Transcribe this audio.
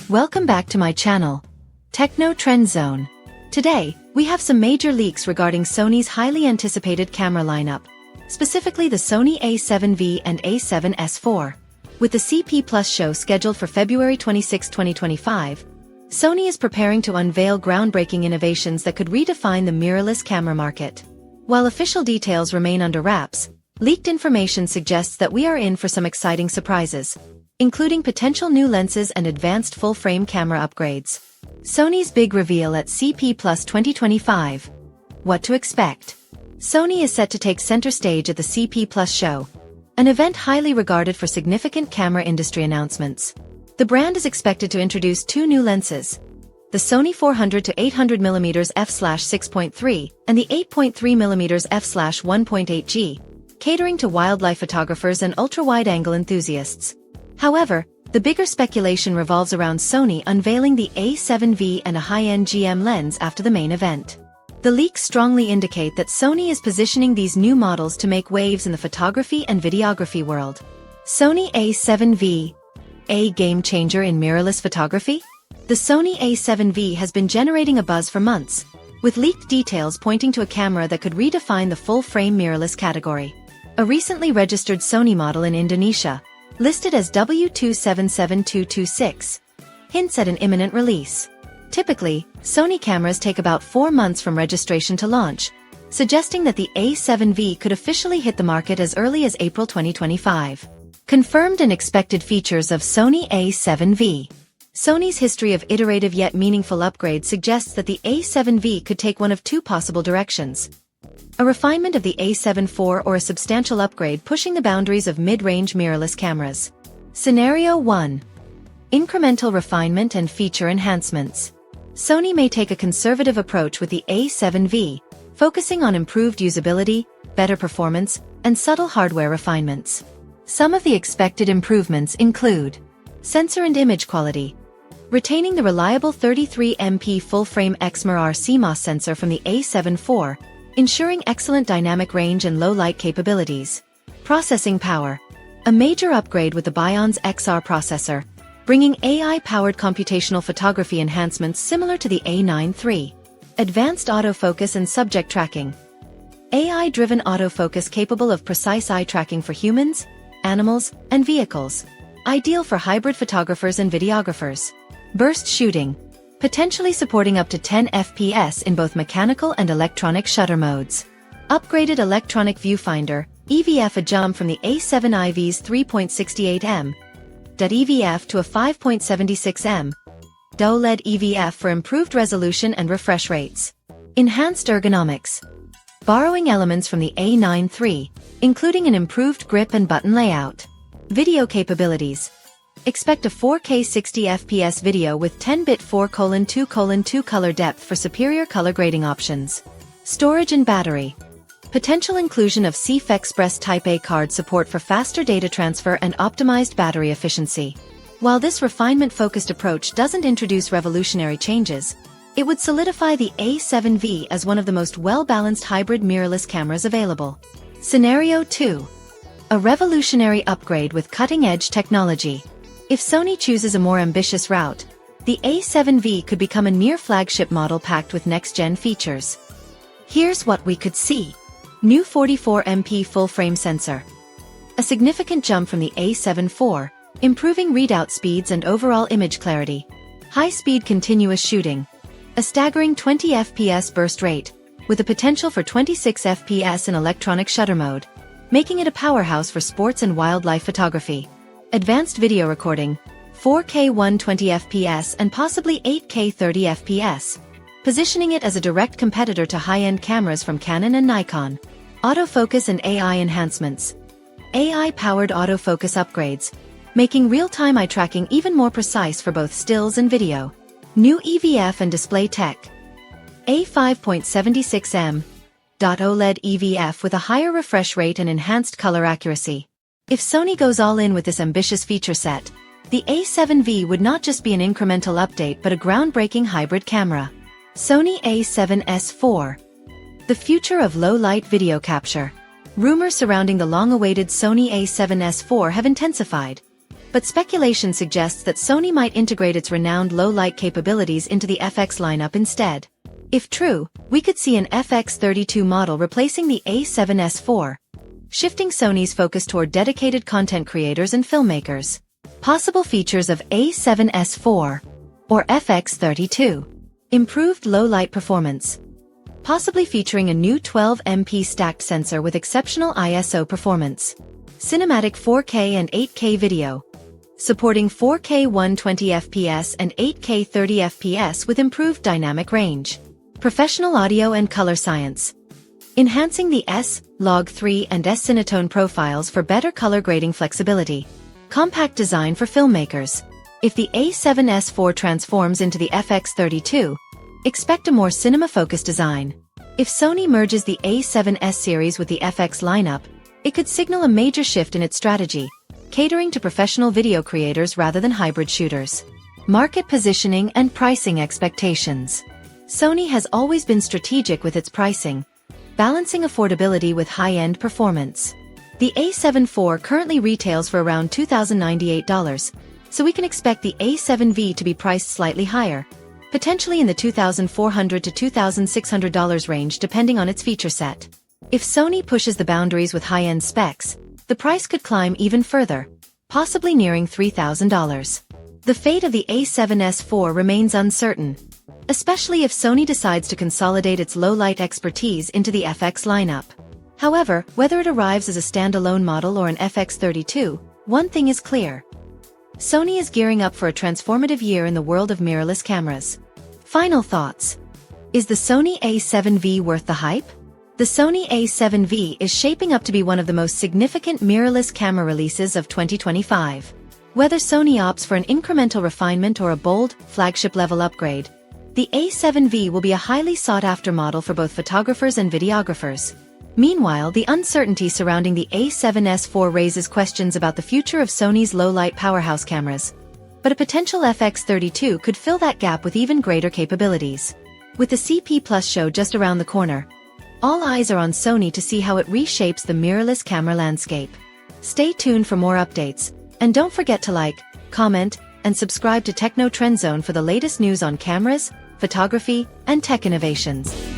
Welcome back to my channel, Techno Trend Zone. Today, we have some major leaks regarding Sony's highly anticipated camera lineup, specifically the Sony A7V and A7S IV. With the CP Plus show scheduled for February 26, 2025, Sony is preparing to unveil groundbreaking innovations that could redefine the mirrorless camera market. While official details remain under wraps, leaked information suggests that we are in for some exciting surprises, including potential new lenses and advanced full-frame camera upgrades. Sony's big reveal at CP Plus 2025. What to expect? Sony is set to take center stage at the CP Plus show, an event highly regarded for significant camera industry announcements. The brand is expected to introduce two new lenses, the Sony 400 to 800mm f/6.3 and the 8.3mm f/1.8G, catering to wildlife photographers and ultra-wide-angle enthusiasts. However, the bigger speculation revolves around Sony unveiling the A7V and a high-end GM lens after the main event. The leaks strongly indicate that Sony is positioning these new models to make waves in the photography and videography world. Sony A7V, a game-changer in mirrorless photography? The Sony A7V has been generating a buzz for months, with leaked details pointing to a camera that could redefine the full-frame mirrorless category. A recently registered Sony model in Indonesia, listed as W277226, hints at an imminent release. Typically, Sony cameras take about 4 months from registration to launch, suggesting that the A7V could officially hit the market as early as April 2025. Confirmed and expected features of Sony A7V. Sony's history of iterative yet meaningful upgrades suggests that the A7V could take one of two possible directions: a refinement of the A7 IV or a substantial upgrade pushing the boundaries of mid-range mirrorless cameras. Scenario 1. Incremental refinement and feature enhancements. Sony may take a conservative approach with the A7V, focusing on improved usability, better performance, and subtle hardware refinements. Some of the expected improvements include sensor and image quality. Retaining the reliable 33MP full-frame XMR CMOS sensor from the A7 IV, ensuring excellent dynamic range and low-light capabilities. Processing power. A major upgrade with the Bionz XR processor, bringing AI-powered computational photography enhancements similar to the A9 III. Advanced autofocus and subject tracking. AI-driven autofocus capable of precise eye tracking for humans, animals, and vehicles. Ideal for hybrid photographers and videographers. Burst shooting. Potentially supporting up to 10 FPS in both mechanical and electronic shutter modes. Upgraded electronic viewfinder, EVF, a jump from the A7V's 3.68mm EVF to a 5.76mm OLED EVF for improved resolution and refresh rates. Enhanced ergonomics. Borrowing elements from the A9 III, including an improved grip and button layout. Video capabilities. Expect a 4K 60fps video with 10-bit 4:2:2 color depth for superior color grading options. Storage and battery. Potential inclusion of CF Express Type A card support for faster data transfer and optimized battery efficiency. While this refinement-focused approach doesn't introduce revolutionary changes, it would solidify the A7V as one of the most well-balanced hybrid mirrorless cameras available. Scenario 2. A revolutionary upgrade with cutting-edge technology. If Sony chooses a more ambitious route, the A7V could become a near-flagship model packed with next-gen features. Here's what we could see. New 44MP full-frame sensor. A significant jump from the A7 IV, improving readout speeds and overall image clarity. High-speed continuous shooting. A staggering 20 FPS burst rate, with the potential for 26 FPS in electronic shutter mode, making it a powerhouse for sports and wildlife photography. Advanced video recording, 4K 120fps and possibly 8K 30fps, positioning it as a direct competitor to high-end cameras from Canon and Nikon. Autofocus and AI enhancements. AI-powered autofocus upgrades, making real-time eye tracking even more precise for both stills and video. New EVF and display tech. A 5.76mm OLED EVF with a higher refresh rate and enhanced color accuracy. If Sony goes all in with this ambitious feature set, the A7V would not just be an incremental update but a groundbreaking hybrid camera. Sony A7S IV. The future of low-light video capture. Rumors surrounding the long-awaited Sony A7S IV have intensified. But speculation suggests that Sony might integrate its renowned low-light capabilities into the FX lineup instead. If true, we could see an FX32 model replacing the A7S IV, shifting Sony's focus toward dedicated content creators and filmmakers. Possible features of A7S IV or FX32. Improved low-light performance. Possibly featuring a new 12MP stacked sensor with exceptional ISO performance. Cinematic 4K and 8K video. Supporting 4K 120fps and 8K 30fps with improved dynamic range. Professional audio and color science. Enhancing the S, Log3 and S Cinetone profiles for better color grading flexibility. Compact design for filmmakers. If the A7S IV transforms into the FX32, expect a more cinema-focused design. If Sony merges the A7S series with the FX lineup, it could signal a major shift in its strategy, catering to professional video creators rather than hybrid shooters. Market positioning and pricing expectations. Sony has always been strategic with its pricing, balancing affordability with high-end performance. The A7 IV currently retails for around $2,098, so we can expect the A7V to be priced slightly higher, potentially in the $2,400 to $2,600 range depending on its feature set. If Sony pushes the boundaries with high-end specs, the price could climb even further, possibly nearing $3,000. The fate of the A7S IV remains uncertain, especially if Sony decides to consolidate its low-light expertise into the FX lineup. However, whether it arrives as a standalone model or an FX32, one thing is clear. Sony is gearing up for a transformative year in the world of mirrorless cameras. Final thoughts. Is the Sony A7V worth the hype? The Sony A7V is shaping up to be one of the most significant mirrorless camera releases of 2025. Whether Sony opts for an incremental refinement or a bold, flagship-level upgrade, the A7V will be a highly sought-after model for both photographers and videographers. Meanwhile, the uncertainty surrounding the A7S IV raises questions about the future of Sony's low-light powerhouse cameras. But a potential FX32 could fill that gap with even greater capabilities. With the CP Plus show just around the corner, all eyes are on Sony to see how it reshapes the mirrorless camera landscape. Stay tuned for more updates, and don't forget to like, comment, and subscribe to Techno Trend Zone for the latest news on cameras, photography, and tech innovations.